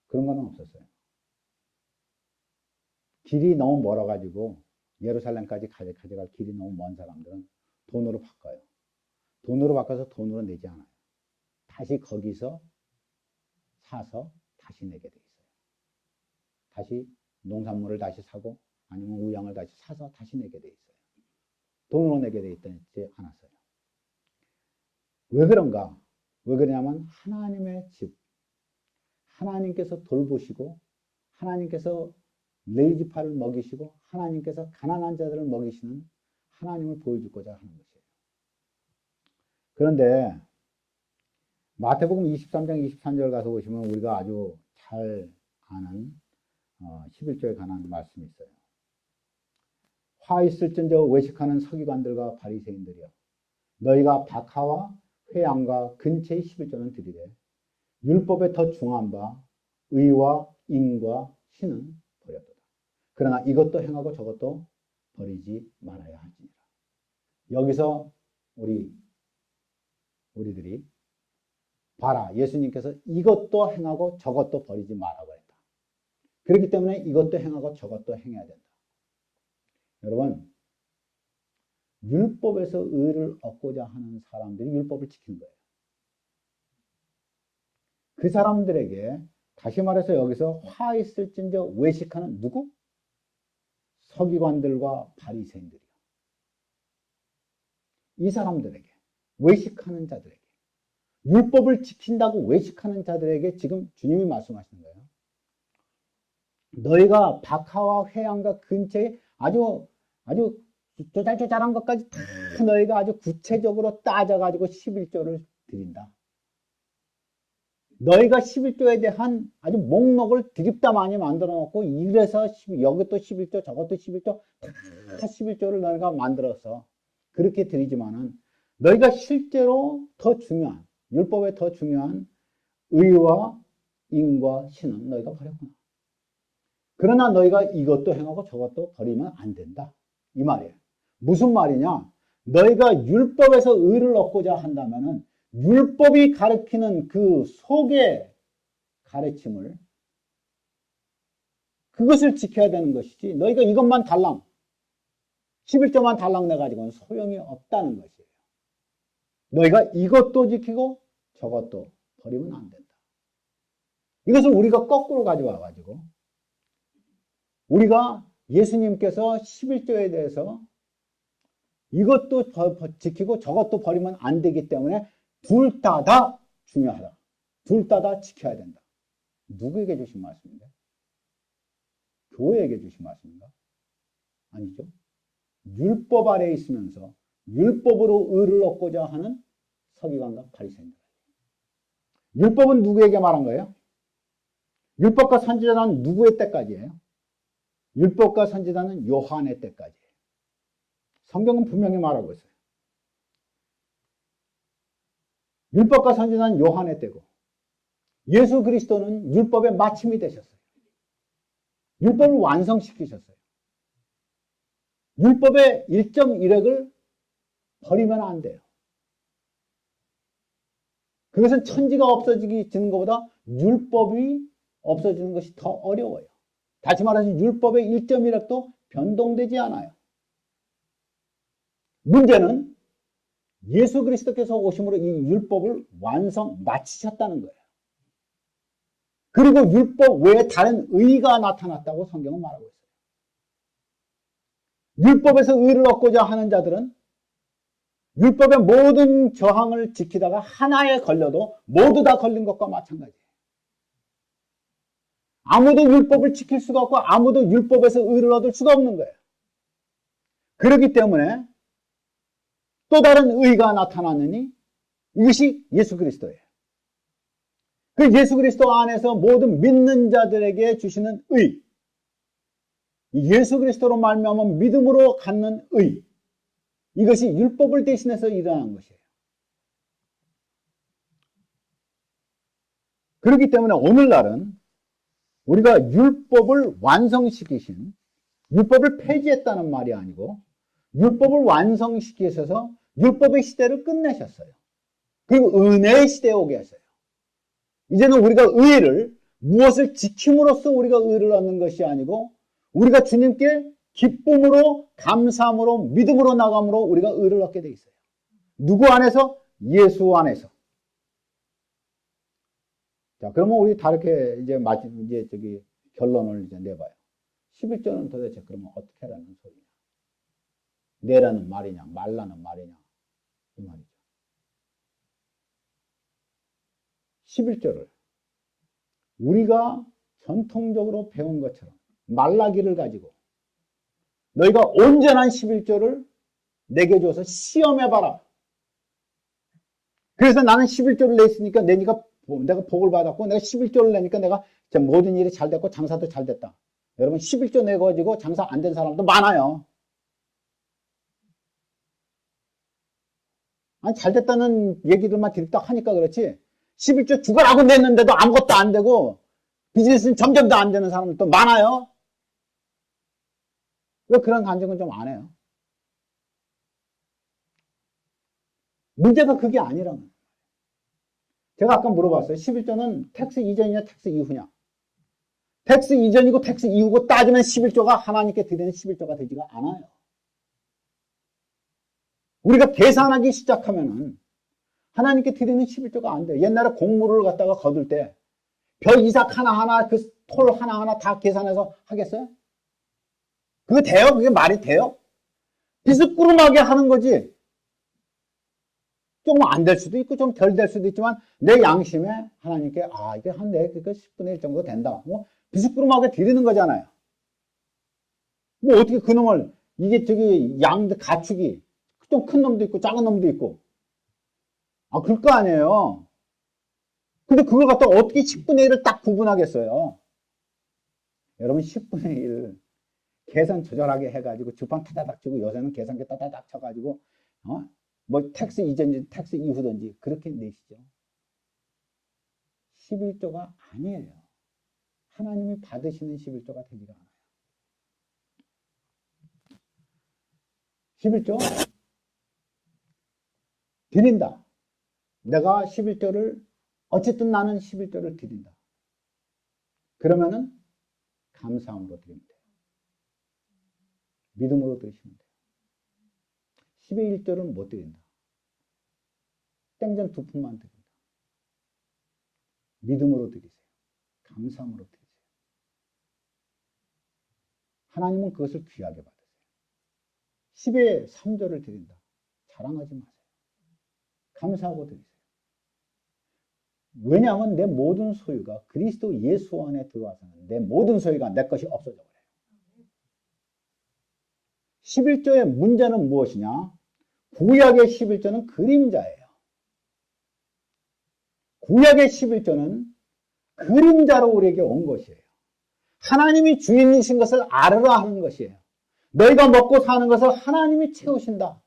그런 건 없었어요. 길이 너무 멀어가지고 예루살렘까지 가져갈 길이 너무 먼 사람들은 돈으로 바꿔요. 돈으로 바꿔서 돈으로 내지 않아요. 다시 거기서 사서 다시 내게 돼 있어요. 다시 농산물을 다시 사고 아니면 우양을 다시 사서 다시 내게 돼 있어요. 돈으로 내게 돼 있지 않았어요. 왜 그런가? 왜 그러냐면 하나님의 집, 하나님께서 돌보시고 하나님께서 레위지파를 먹이시고 하나님께서 가난한 자들을 먹이시는 하나님을 보여주고자 하는 것이에요. 그런데 마태복음 23장 23절 가서 보시면 우리가 아주 잘 아는 11조에 관한 말씀이 있어요. 화 있을진저 외식하는 서기관들과 바리새인들이여 너희가 박하와 회양과 근체의 11조는 드리되 율법에 더 중한 바 의와 인과 신은 버렸도다. 그러나 이것도 행하고 저것도 버리지 말아야 할지니라. 여기서 우리들이 봐라, 예수님께서 이것도 행하고 저것도 버리지 말라고 했다. 그렇기 때문에 이것도 행하고 저것도 행해야 된다. 여러분, 율법에서 의를 얻고자 하는 사람들이 율법을 지키는 거예요. 그 사람들에게 다시 말해서 여기서 화 있을진저 외식하는 누구? 서기관들과 바리새인들이요. 이 사람들에게, 외식하는 자들에게, 율법을 지킨다고 외식하는 자들에게 지금 주님이 말씀하시는 거예요. 너희가 박하와 회양과 근처에 아주 쪼잘쪼잘한 것까지 다 너희가 아주 구체적으로 따져가지고 11조를 드린다. 너희가 11조에 대한 아주 목록을 드립다 많이 만들어 놓고 이래서 여기도 11조 저것도 11조 다 11조를 너희가 만들어서 그렇게 드리지만은 너희가 실제로 더 중요한 율법에 더 중요한 의와 인과 신은 너희가 버렸구나. 그러나 너희가 이것도 행하고 저것도 버리면 안 된다. 이 말이에요. 무슨 말이냐? 너희가 율법에서 의를 얻고자 한다면은 율법이 가르치는 그 속의 가르침을 그것을 지켜야 되는 것이지 너희가 이것만 달랑 11조만 달랑 내가지고는 소용이 없다는 것이에요. 너희가 이것도 지키고 저것도 버리면 안 된다. 이것을 우리가 거꾸로 가져와 가지고 우리가 예수님께서 11조에 대해서 이것도 지키고 저것도 버리면 안 되기 때문에 둘 다 중요하다. 둘 다 지켜야 된다. 누구에게 주신 말씀인가? 교회에게 주신 말씀인가? 아니죠. 율법 아래에 있으면서 율법으로 의를 얻고자 하는 서기관과 바리새인들. 율법은 누구에게 말한 거예요? 율법과 선지자는 누구의 때까지예요? 율법과 선지자는 요한의 때까지예요. 성경은 분명히 말하고 있어요. 율법과 선지자는 요한의 때고 예수 그리스도는 율법의 마침이 되셨어요. 율법을 완성시키셨어요. 율법의 1.1획을 버리면 안 돼요. 그것은 천지가 없어지는 것보다 율법이 없어지는 것이 더 어려워요. 다시 말해서 율법의 1.1획도 변동되지 않아요. 문제는 예수 그리스도께서 오심으로 이 율법을 마치셨다는 거예요. 그리고 율법 외에 다른 의가 나타났다고 성경은 말하고 있어요. 율법에서 의를 얻고자 하는 자들은 율법의 모든 저항을 지키다가 하나에 걸려도 모두 다 걸린 것과 마찬가지예요. 아무도 율법을 지킬 수가 없고 아무도 율법에서 의를 얻을 수가 없는 거예요. 그렇기 때문에 또 다른 의가 나타났느니 이것이 예수 그리스도예요. 그 예수 그리스도 안에서 모든 믿는 자들에게 주시는 의, 예수 그리스도로 말미암아 믿음으로 갖는 의, 이것이 율법을 대신해서 일어난 것이에요. 그렇기 때문에 오늘날은 우리가 율법을 완성시키신, 율법을 폐지했다는 말이 아니고 율법을 완성시키셔서 율법의 시대를 끝내셨어요. 그리고 은혜의 시대에 오게 하셨어요. 이제는 우리가 의를 무엇을 지킴으로써 우리가 의를 얻는 것이 아니고 우리가 주님께 기쁨으로 감사함으로 믿음으로 나감으로 우리가 의를 얻게 돼 있어요. 누구 안에서? 예수 안에서. 자, 그러면 우리 다르게 이제 결론을 이제 내봐요. 11조는 도대체 그러면 어떻게 하라는 소리냐? 내라는 말이냐, 말라는 말이냐, 이 말이죠. 11조를 우리가 전통적으로 배운 것처럼 말라기를 가지고 너희가 온전한 11조를 내게 줘서 시험해봐라. 그래서 나는 11조를 냈으니까 내가 복을 받았고 내가 11조를 내니까 내가 모든 일이 잘 됐고 장사도 잘 됐다. 여러분 11조 내가지고 장사 안 된 사람도 많아요. 아니 잘 됐다는 얘기들만 들다 하니까 그렇지 11조 죽어라고 냈는데도 아무것도 안 되고 비즈니스는 점점 더 안 되는 사람들도 많아요. 왜 그런 간증은 좀 안 해요? 문제가 그게 아니라면. 제가 아까 물어봤어요. 11조는 텍스 이전이냐 텍스 이후냐. 텍스 이전이고 텍스 이후고 따지면 11조가 하나님께 드리는 11조가 되지가 않아요. 우리가 계산하기 시작하면은 하나님께 드리는 11조가 안 돼요. 옛날에 곡물을 갖다가 거둘 때 벼 이삭 하나하나 그 톨 하나하나 다 계산해서 하겠어요? 그거 돼요? 그게 말이 돼요? 비스꾸름하게 하는 거지. 좀 안 될 수도 있고 좀 덜 될 수도 있지만 내 양심에 하나님께 이게 한 내 그거 10분의 1 정도 된다. 뭐 비스꾸름하게 드리는 거잖아요. 뭐 어떻게 그놈을 이게 저기 양들 가축이 좀 큰 놈도 있고 작은 놈도 있고 그럴 거 아니에요. 근데 그걸 갖다 어떻게 10분의 1을 딱 구분하겠어요? 여러분 10분의 1 계산 조절하게 해가지고 주판 타다닥 치고 요새는 계산기 따다닥 쳐가지고 뭐 텍스 이전인지 텍스 이후든지 그렇게 내시죠. 11조가 아니에요. 하나님이 받으시는 11조가 되지가 않아요. 11조 드린다. 내가 11조를 어쨌든 나는 11조를 드린다. 그러면은 감사함으로 드리면 돼요. 믿음으로 드리시면 돼요. 10의 1조는 못 드린다. 땡전 2푼만 드린다. 믿음으로 드리세요. 감사함으로 드리세요. 하나님은 그것을 귀하게 받으세요. 10의 3조를 드린다. 자랑하지 마세요. 감사하고 드리세요. 왜냐하면 내 모든 소유가 그리스도 예수 안에 들어와서는 내 모든 소유가 내 것이 없어져 버려요. 11조의 문제는 무엇이냐? 구약의 11조는 그림자예요. 구약의 11조는 그림자로 우리에게 온 것이에요. 하나님이 주인이신 것을 알으라 하는 것이에요. 너희가 먹고 사는 것을 하나님이 채우신다.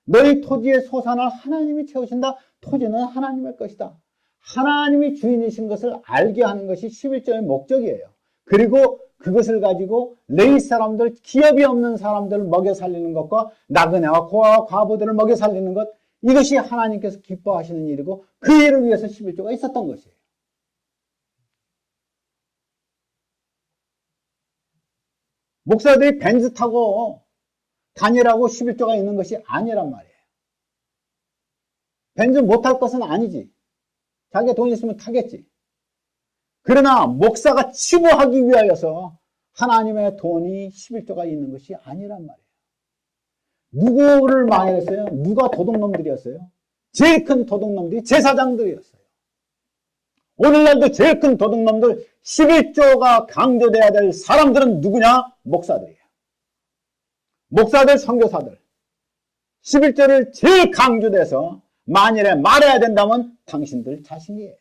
너희 토지의 소산을 하나님이 채우신다. 토지는 하나님의 것이다. 하나님이 주인이신 것을 알게 하는 것이 11조의 목적이에요. 그리고 그것을 가지고 레위 사람들, 기업이 없는 사람들을 먹여 살리는 것과 나그네와 고아와 과부들을 먹여 살리는 것, 이것이 하나님께서 기뻐하시는 일이고 그 일을 위해서 11조가 있었던 것이에요. 목사들이 벤츠 타고 다니라고 11조가 있는 것이 아니란 말이에요. 벤츠 못 탈 것은 아니지. 자기가 돈 있으면 타겠지. 그러나 목사가 치부하기 위하여서 하나님의 돈이 11조가 있는 것이 아니란 말이에요. 누구를 망했어요? 누가 도둑놈들이었어요? 제일 큰 도둑놈들이 제사장들이었어요. 오늘날도 제일 큰 도둑놈들 11조가 강조돼야 될 사람들은 누구냐? 목사들이에요. 목사들, 선교사들. 11조를 제일 강조돼서 만일에 말해야 된다면 당신들 자신이에요.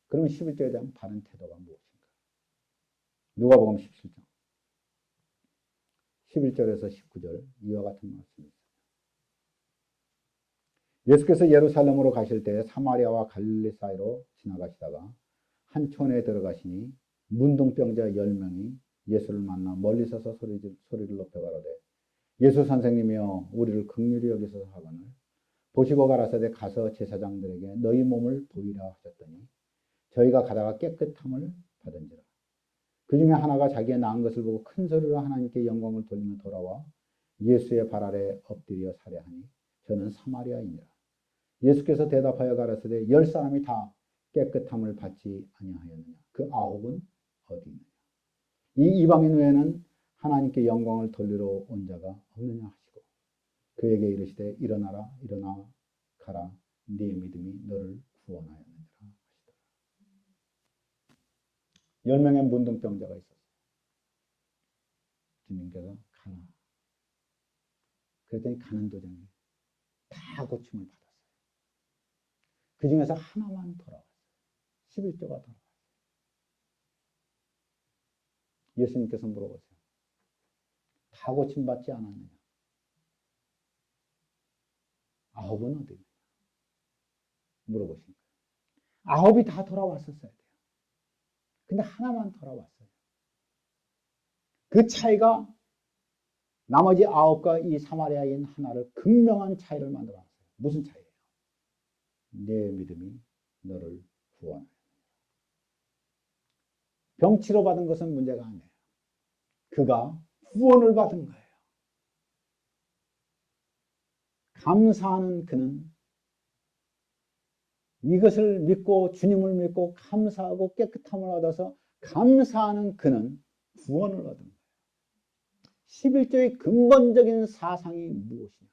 그럼 11조에 대한 바른 태도가 무엇인가? 누가복음 17장 11절에서 19절 이와 같은 말씀이 있습니다. 예수께서 예루살렘으로 가실 때 사마리아와 갈릴리 사이로 지나가시다가 한 촌에 들어가시니 문둥병자 10명이 예수를 만나 멀리 서서 소리를 높여 가로되 예수 선생님이여 우리를 긍휼히 여기소서 하거늘 보시고 가라사대 가서 제사장들에게 너희 몸을 보이라 하셨더니 저희가 가다가 깨끗함을 받은지라. 그 중에 하나가 자기의 나은 것을 보고 큰 소리로 하나님께 영광을 돌리며 돌아와 예수의 발 아래 엎드려 살해하니 저는 사마리아인이라. 예수께서 대답하여 가라사대 10사람이 다 깨끗함을 받지 아니하였느냐. 그 9은 어디 있느냐. 이 이방인 외에는 하나님께 영광을 돌리러 온 자가 없느냐 하시고 그에게 이르시되 일어나라 일어나 가라 네 믿음이 너를 구원하였느니라 하시더라. 10명의 문둥병자가 있었어요. 주님께서 가라. 그랬더니 가는 도중에 다 고침을 받았어요. 그 중에서 하나만 돌아왔어요. 11조가 돌아왔어요. 예수님께서 물어보세요. 다 고침받지 않았느냐? 9은 어디 있느냐? 물어보신 거예요. 9이 다 돌아왔었어야 돼요. 근데 하나만 돌아왔어요. 그 차이가 나머지 9과 이 사마리아인 하나를 극명한 차이를 만들어놨어요. 무슨 차이예요? 내 믿음이 너를 구원하였느니라. 병치료 받은 것은 문제가 아니에요. 그가 구원을 받은 거예요. 감사하는 그는 이것을 믿고 주님을 믿고 감사하고 깨끗함을 얻어서 감사하는 그는 구원을 얻은 거예요. 11조의 근본적인 사상이 무엇이냐?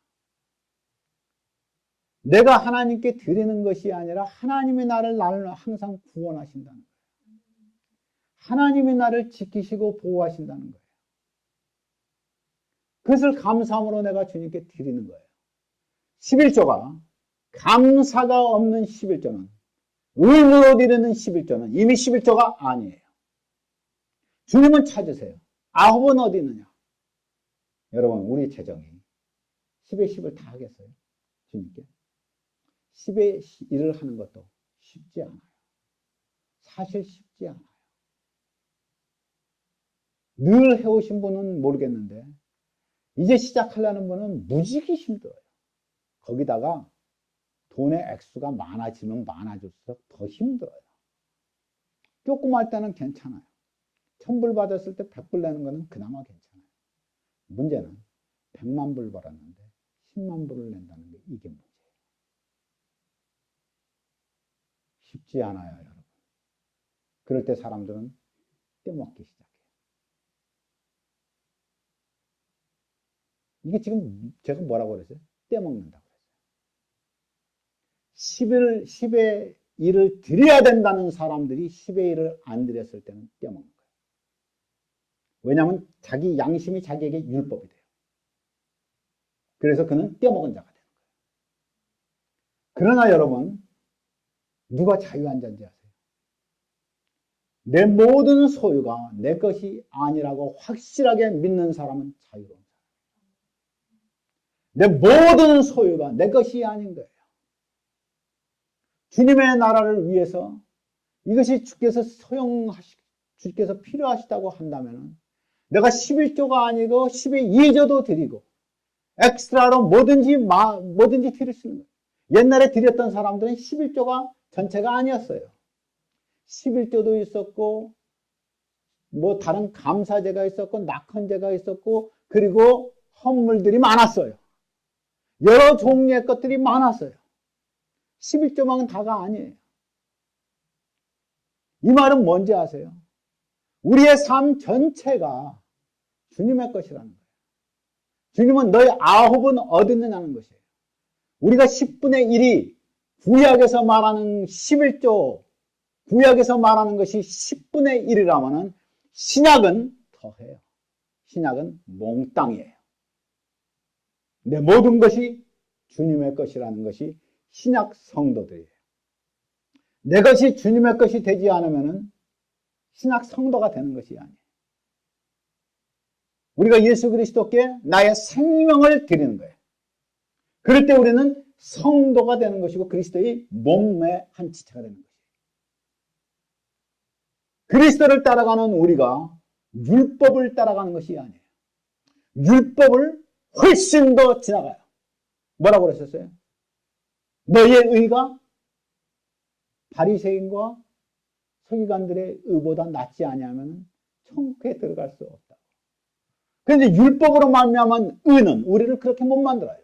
내가 하나님께 드리는 것이 아니라 하나님이 나를 항상 구원하신다는 거예요. 하나님이 나를 지키시고 보호하신다는 거예요. 그것을 감사함으로 내가 주님께 드리는 거예요. 11조가 감사가 없는 11조는, 의무로 드리는 11조는 이미 11조가 아니에요. 주님은 찾으세요. 아홉은 어디 있느냐? 여러분, 우리 재정이 10의 10을 다 하겠어요? 주님께? 10의 1을 하는 것도 쉽지 않아요. 사실 쉽지 않아요. 늘 해오신 분은 모르겠는데 이제 시작하려는 분은 무지개 힘들어요. 거기다가 돈의 액수가 많아지면 많아질수록 더 힘들어요. 조금 할 때는 괜찮아요. 1000불 받았을 때 100불 내는 거는 그나마 괜찮아요. 문제는 100만 불 벌었는데 10만 불을 낸다는 게 이게 문제예요. 쉽지 않아요, 여러분. 그럴 때 사람들은 떼먹기 시작해요. 이게 지금 제가 뭐라고 그랬어요? 떼먹는다고 그랬어요. 10의 1을 드려야 된다는 사람들이 10의 1을 안 드렸을 때는 떼먹는 거예요. 왜냐하면 자기 양심이 자기에게 율법이 돼요. 그래서 그는 떼먹은 자가 되는 거예요. 그러나 여러분, 누가 자유한 자인지 아세요? 내 모든 소유가 내 것이 아니라고 확실하게 믿는 사람은 자유로운 사람. 내 모든 소유가 내 것이 아닌 거예요. 주님의 나라를 위해서 이것이 주께서 주께서 필요하시다고 한다면 내가 11조가 아니고 10의 2조도 드리고 엑스트라로 뭐든지 드릴 수 있는 거예요. 옛날에 드렸던 사람들은 11조가 전체가 아니었어요. 11조도 있었고 뭐 다른 감사제가 있었고 낙헌제가 있었고 그리고 헌물들이 많았어요. 여러 종류의 것들이 많았어요. 11조만 다가 아니에요. 이 말은 뭔지 아세요? 우리의 삶 전체가 주님의 것이라는 거예요. 주님은 너희 아홉은 어디 있느냐는 것이에요. 우리가 10분의 1이 구약에서 말하는 11조, 구약에서 말하는 것이 10분의 1이라면 신약은 더해요. 신약은 몽땅이에요. 내 모든 것이 주님의 것이라는 것이 신약 성도들이에요. 내 것이 주님의 것이 되지 않으면 신약 성도가 되는 것이 아니에요. 우리가 예수 그리스도께 나의 생명을 드리는 거예요. 그럴 때 우리는 성도가 되는 것이고 그리스도의 몸의 한 지체가 되는 것이에요. 그리스도를 따라가는 우리가 율법을 따라가는 것이 아니에요. 율법을 훨씬 더 지나가요. 뭐라고 그러셨어요? 너희의 의가 바리새인과 서기관들의 의보다 낫지 아니하면 천국에 들어갈 수 없다. 그런데 율법으로 말미암은 의는 우리를 그렇게 못 만들어요.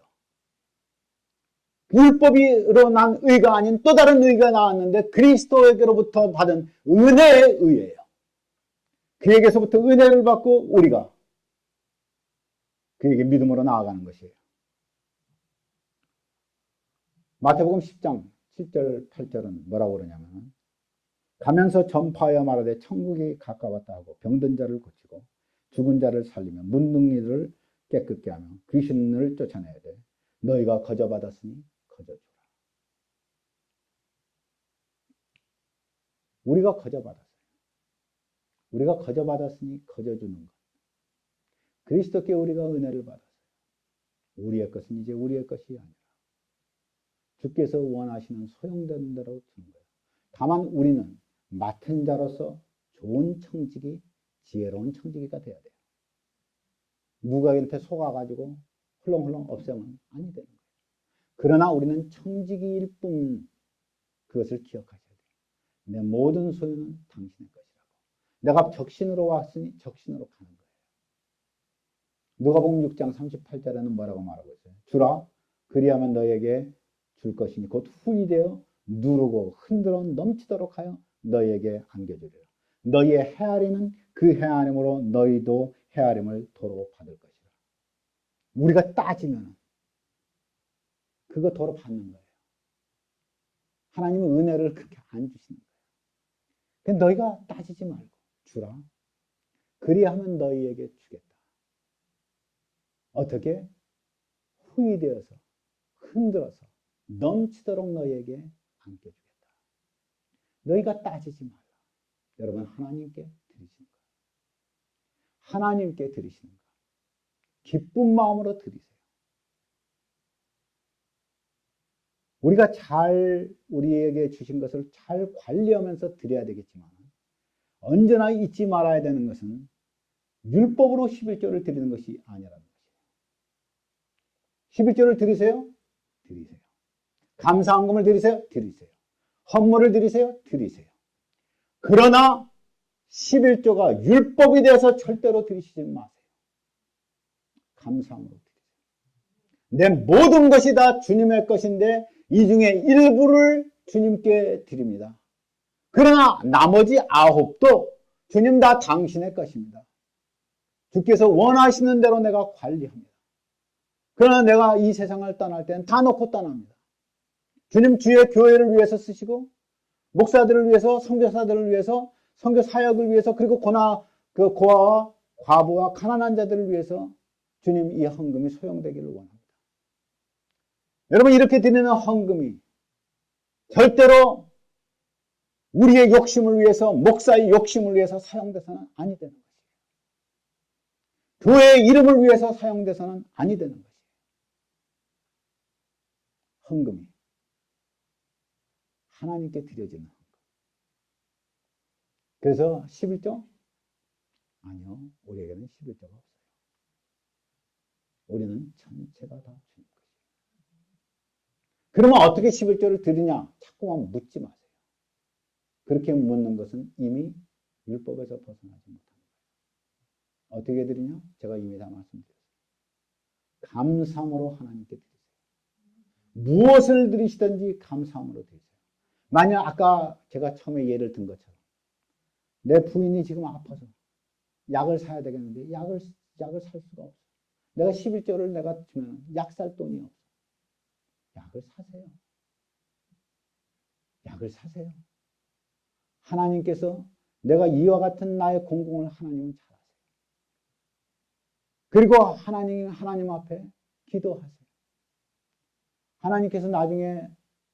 율법으로 난 의가 아닌 또 다른 의가 나왔는데 그리스도에게로부터 받은 은혜의 의예요. 그에게서부터 은혜를 받고 우리가 그에게 믿음으로 나아가는 것이에요. 마태복음 10장 7절 8절은 뭐라고 그러냐면 가면서 전파하여 말하되 천국이 가까웠다 하고 병든 자를 고치고 죽은 자를 살리며 문둥이 이들을 깨끗게 하며 귀신을 쫓아내야 돼. 너희가 거저받았으니 거저주라. 우리가 거저받았어요. 우리가 거저받았으니 거저주는 것. 그리스도께 우리가 은혜를 받았어요. 우리의 것은 이제 우리의 것이 아니라 주께서 원하시는 소용되는 대로 주는 거예요. 다만 우리는 맡은 자로서 좋은 청지기, 지혜로운 청지기가 돼야 돼요. 누구한테 속아가지고 훌렁훌렁 없애면 아니 되는 거예요. 그러나 우리는 청지기일 뿐 그것을 기억하셔야 돼요. 내 모든 소유는 당신의 것이라고. 내가 적신으로 왔으니 적신으로 가는 거예요. 누가복음 6장 38절에는 뭐라고 말하고 있어요? 주라 그리하면 너에게 줄 것이니 곧 후히 되어 누르고 흔들어 넘치도록 하여 너에게 안겨주리라. 너희의 헤아리는 그 헤아림으로 너희도 헤아림을 도로 받을 것이다. 우리가 따지면 그거 도로 받는 거예요. 하나님은 은혜를 그렇게 안 주시는 거예요. 그러니까 너희가 따지지 말고 주라. 그리하면 너희에게 주겠다. 어떻게? 후이되어서 흔들어서 넘치도록 너희에게 안겨주겠다. 너희가 따지지 말라. 여러분 하나님께 드리시는 거예요. 하나님께 드리시는 거예요. 기쁜 마음으로 드리세요. 우리가 우리에게 주신 것을 잘 관리하면서 드려야 되겠지만 언제나 잊지 말아야 되는 것은 율법으로 11조를 드리는 것이 아니라는 것이에요. 11조를 드리세요? 드리세요. 감사헌금을 드리세요? 드리세요. 헌물을 드리세요? 드리세요. 그러나 11조가 율법이 되어서 절대로 드리시지 마세요. 감사함으로 드리세요. 내 모든 것이 다 주님의 것인데 이 중에 일부를 주님께 드립니다. 그러나 나머지 9도 주님 다 당신의 것입니다. 주께서 원하시는 대로 내가 관리합니다. 그러나 내가 이 세상을 떠날 때는 다 놓고 떠납니다. 주님 주의 교회를 위해서 쓰시고 목사들을 위해서, 선교사들을 위해서, 선교 사역을 위해서, 그리고 고아와 과부와 가난한 자들을 위해서 주님 이 헌금이 소용되기를 원합니다. 여러분 이렇게 드리는 헌금이 절대로 우리의 욕심을 위해서, 목사의 욕심을 위해서 사용돼서는 아니 되는 것이에요. 교회의 이름을 위해서 사용돼서는 아니 되는 것이에요. 헌금이 하나님께 드려지는 헌금. 그래서 11조? 아니요. 우리에게는 11조가 없어요. 우리는 전체가 다 주님 것이에요. 그러면 어떻게 11조를 드리냐? 자꾸만 묻지 마세요. 그렇게 묻는 것은 이미 율법에서 벗어나지 못하는 거예요. 어떻게 드리냐? 제가 이미 다 말씀드렸어요. 감사함으로 하나님께 드리세요. 무엇을 드리시든지 감사함으로 드리세요. 만약 아까 제가 처음에 예를 든 것처럼 내 부인이 지금 아파서 약을 사야 되겠는데 약을 살 수가 없어. 내가 11조를 내가 주면 약 살 돈이 없어. 약을 사세요. 약을 사세요. 하나님께서 내가 이와 같은 나의 공공을 하나님은 잘 아세요. 그리고 하나님 앞에 기도하세요. 하나님께서 나중에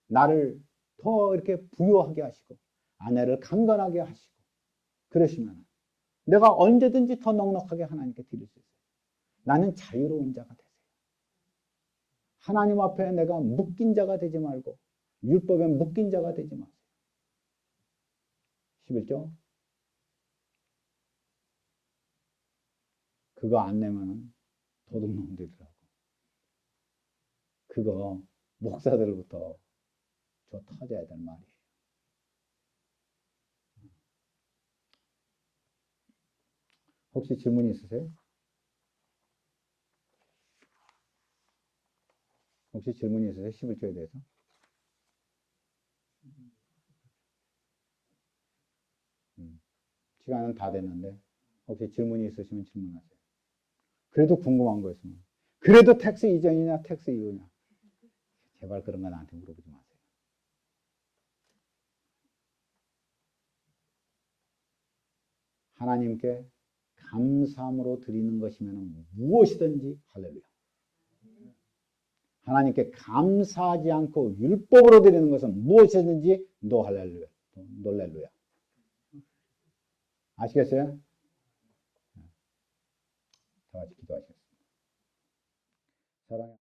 나를 더 이렇게 부유하게 하시고 아내를 강건하게 하시고 그러시면 내가 언제든지 더 넉넉하게 하나님께 드릴 수 있어요. 나는 자유로운 자가 되세요. 하나님 앞에 내가 묶인 자가 되지 말고 율법에 묶인 자가 되지 마세요. 11조 그거 안 내면 도둑놈들이라고. 그거 목사들부터 저 터져야 될 말이에요. 혹시 질문이 있으세요? 혹시 질문이 있으세요? 11조에 대해서? 시간은 다 됐는데 혹시 질문이 있으시면 질문하세요. 그래도 궁금한 거 있으면 그래도 텍스 이전이냐 텍스 이후냐 제발 그런 거 나한테 물어보지 마세요. 하나님께 감사함으로 드리는 것이면 무엇이든지 할렐루야. 하나님께 감사하지 않고 율법으로 드리는 것은 무엇이든지 노할렐루야. 놀렐루야. 아시겠어요? 다 같이 기도하시겠습니다. 사랑해.